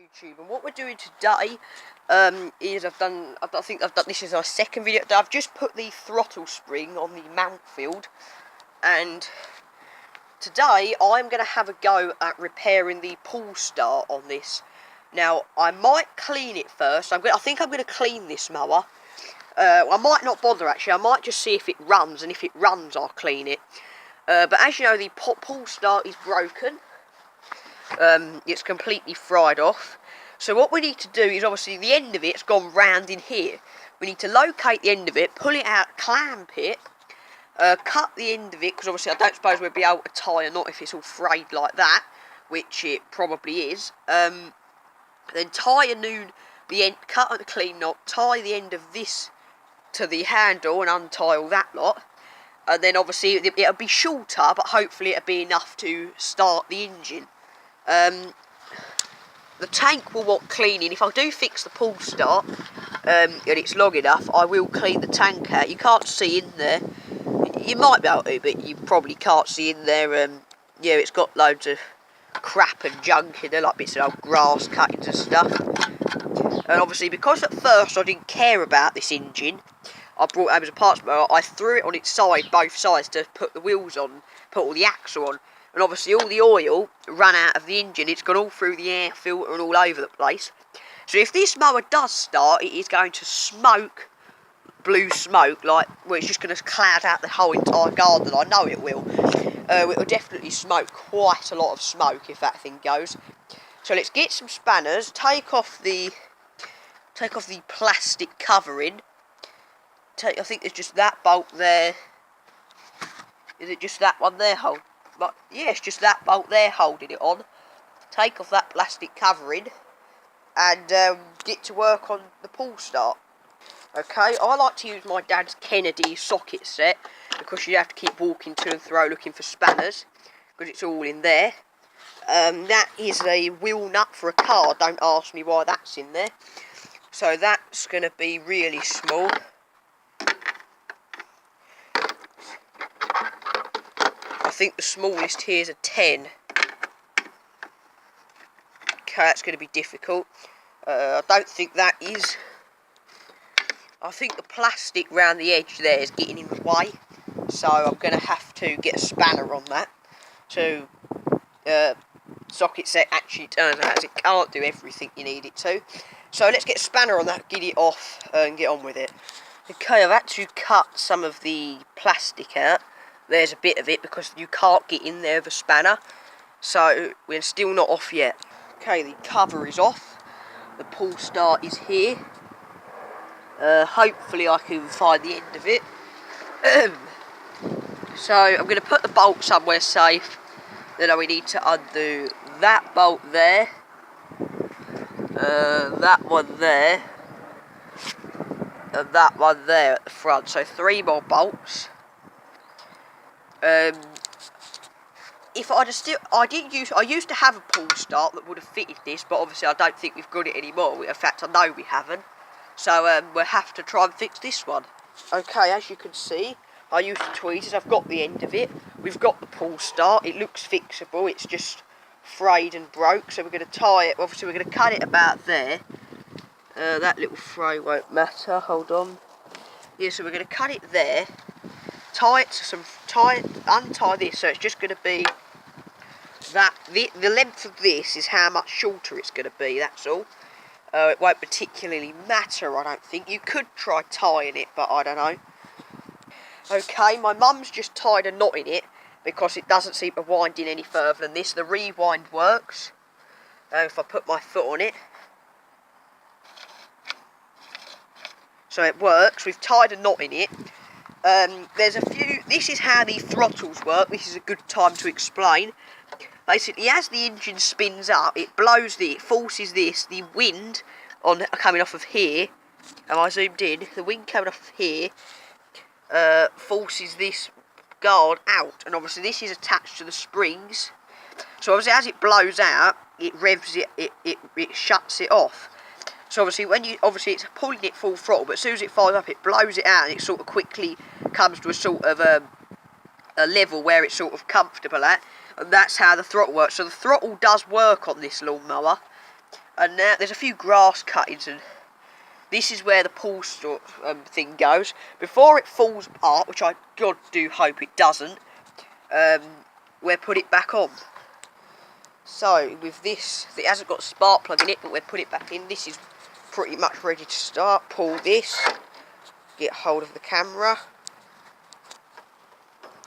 YouTube, and what we're doing today is I think I've done this is our second video. I've just put the throttle spring on the mount field, and today I'm going to have a go at repairing the pull start on this. Now I might clean it first. I think I'm going to clean this mower. I might not bother actually. I might just see if it runs, and if it runs I'll clean it. But as you know, the pull start is broken. It's completely fried off. So what we need to do is, obviously the end of it's gone round in here. We need to locate the end of it, pull it out, clamp it, cut the end of it, because obviously I don't suppose we'll be able to tie a knot if it's all frayed like that, which it probably is. Then tie the end, cut a clean knot, tie the end of this to the handle and untie all that lot. And then obviously it'll be shorter, but hopefully it'll be enough to start the engine. The tank will want cleaning. If I do fix the pull start and it's long enough, I will clean the tank out. You can't see in there. You might be able to, but you probably can't see in there. Yeah, it's got loads of crap and junk in there, like bits of old grass cuttings and stuff. And obviously, because at first I didn't care about this engine, I brought it home as a parts mower. I threw it on its side, both sides, to put the wheels on, put all the axle on. And obviously all the oil ran out of the engine. It's gone all through the air filter and all over the place. So if this mower does start, it is going to smoke, blue smoke, like, well, it's just going to cloud out the whole entire garden. I know it will. It will definitely smoke quite a lot of smoke if that thing goes. So let's get some spanners, take off the plastic covering. I think there's just that bolt there. Is it just that one there? But yeah, it's just that bolt there holding it on. Take off that plastic covering and get to work on the pull start. Okay, I like to use my dad's Kennedy socket set because you have to keep walking to and fro looking for spanners because it's all in there. That is a wheel nut for a car. Don't ask me why that's in there. So that's going to be really small. I think the smallest here is a 10. Okay, that's going to be difficult. I don't think that is. I think the plastic round the edge there is getting in the way, so I'm going to have to get a spanner on that. So socket set actually turns out as it can't do everything you need it to. So let's get a spanner on that, get it off and get on with it. Okay, I've had to cut some of the plastic out. There's a bit of it because you can't get in there with a spanner. So we're still not off yet. Okay, the cover is off. The pull start is here. Hopefully I can find the end of it. So I'm going to put the bolt somewhere safe. Then we need to undo that bolt there. That one there. And that one there at the front. So 3 more bolts. I used to have a pull start that would have fitted this, but obviously I don't think we've got it anymore. In fact, I know we haven't. So we'll have to try and fix this one. Okay, as you can see, I used the tweezers. I've got the end of it. We've got the pull start. It looks fixable. It's just frayed and broke. So we're going to tie it. Obviously, we're going to cut it about there. That little fray won't matter. Hold on. Yeah, so we're going to cut it there. Untie this, so it's just going to be that. The length of this is how much shorter it's going to be, that's all. It won't particularly matter, I don't think. You could try tying it, but I don't know. Okay, my mum's just tied a knot in it because it doesn't seem to wind in any further than this. The rewind works. If I put my foot on it. So it works. We've tied a knot in it. There's a few. This is how the throttles work. This is a good time to explain. Basically, as the engine spins up, it forces the wind coming off of here. Am I zoomed in? The wind coming off of here forces this guard out, and obviously this is attached to the springs. So obviously, as it blows out, it revs it. It shuts it off. So obviously it's pulling it full throttle, but as soon as it fires up, it blows it out, and it sort of quickly comes to a sort of a level where it's sort of comfortable at, and that's how the throttle works. So the throttle does work on this lawnmower. And now there's a few grass cuttings, and this is where the pull thing goes. Before it falls apart, which I God do hope it doesn't, we'll put it back on. So with this, it hasn't got a spark plug in it, but we'll put it back in. This is pretty much ready to start. Pull this, get hold of the camera,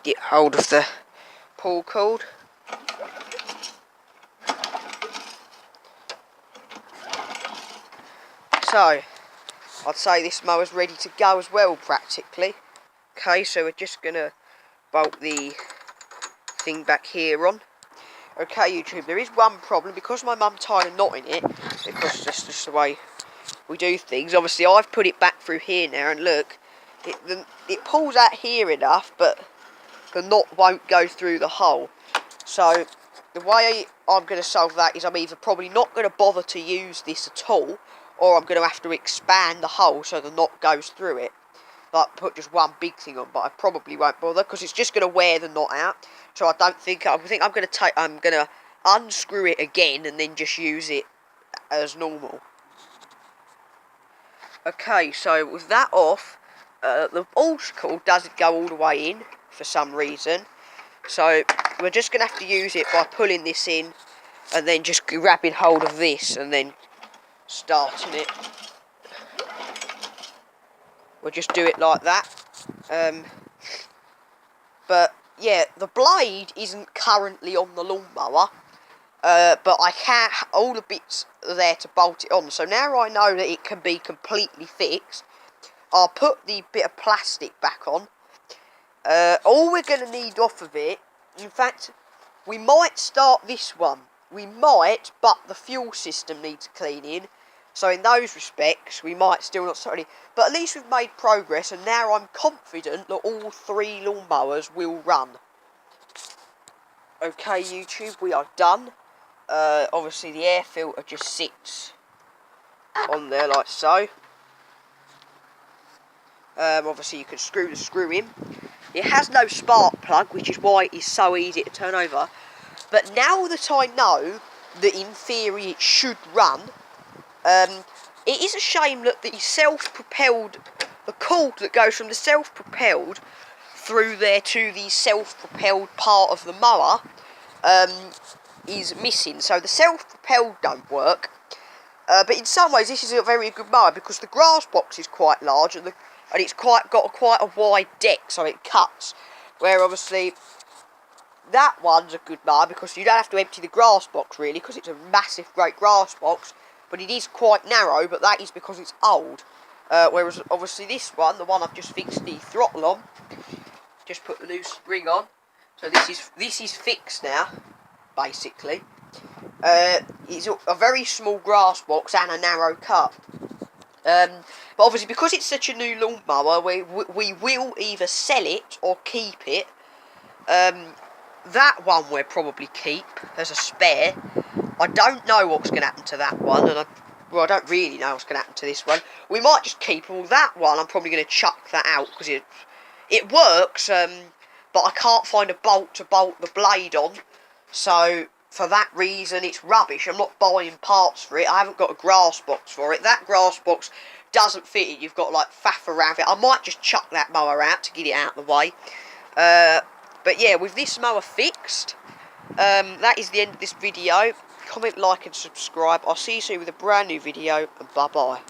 get hold of the pull cord. So, I'd say this mower's ready to go as well, practically. Okay, so we're just going to bolt the thing back here on. Okay, YouTube, there is one problem. Because my mum tied a knot in it, because that's just the way we do things. Obviously, I've put it back through here now, and look, it pulls out here enough, but the knot won't go through the hole. So, the way I'm going to solve that is I'm either probably not going to bother to use this at all, or I'm going to have to expand the hole so the knot goes through it. Like, put just one big thing on, but I probably won't bother, because it's just going to wear the knot out. So I think I'm going to unscrew it again, and then just use it as normal. Okay, so with that off, the obstacle doesn't go all the way in, for some reason. So, we're just going to have to use it by pulling this in, and then just grabbing hold of this, and then starting it. We'll just do it like that. But yeah, the blade isn't currently on the lawnmower, but I can't. All the bits are there to bolt it on. So now I know that it can be completely fixed. I'll put the bit of plastic back on. All we're going to need off of it, in fact, we might start this one. We might, but the fuel system needs cleaning. So in those respects, we might still not start it. But at least we've made progress, and now I'm confident that all 3 lawnmowers will run. Okay, YouTube, we are done. Obviously, the air filter just sits on there like so. Obviously, you can screw the screw in. It has no spark plug, which is why it is so easy to turn over. But now that I know that in theory it should run, it is a shame that the self-propelled, the cord that goes from the self-propelled through there to the self-propelled part of the mower is missing. So the self-propelled don't work. But in some ways this is a very good mower, because the grass box is quite large, and it's got quite a wide deck, so it cuts. Where obviously that one's a good mower, because you don't have to empty the grass box really, because it's a massive, great grass box. But it is quite narrow, but that is because it's old. Whereas obviously this one, the one I've just fixed the throttle on, just put the new spring on. So this is fixed now, basically. It's a very small grass box and a narrow cut. But obviously because it's such a new lawnmower, we will either sell it or keep it. That one we'll probably keep as a spare. I don't know what's going to happen to that one, and I don't really know what's going to happen to this one. We might just keep all that one. I'm probably going to chuck that out, because it works, but I can't find a bolt to bolt the blade on. So for that reason, it's rubbish. I'm not buying parts for it. I haven't got a grass box for it. That grass box doesn't fit it. You've got to like faff around it. I might just chuck that mower out to get it out of the way. But yeah, with this mower fixed, that is the end of this video. Comment, like and subscribe. I'll see you soon with a brand new video, and bye bye.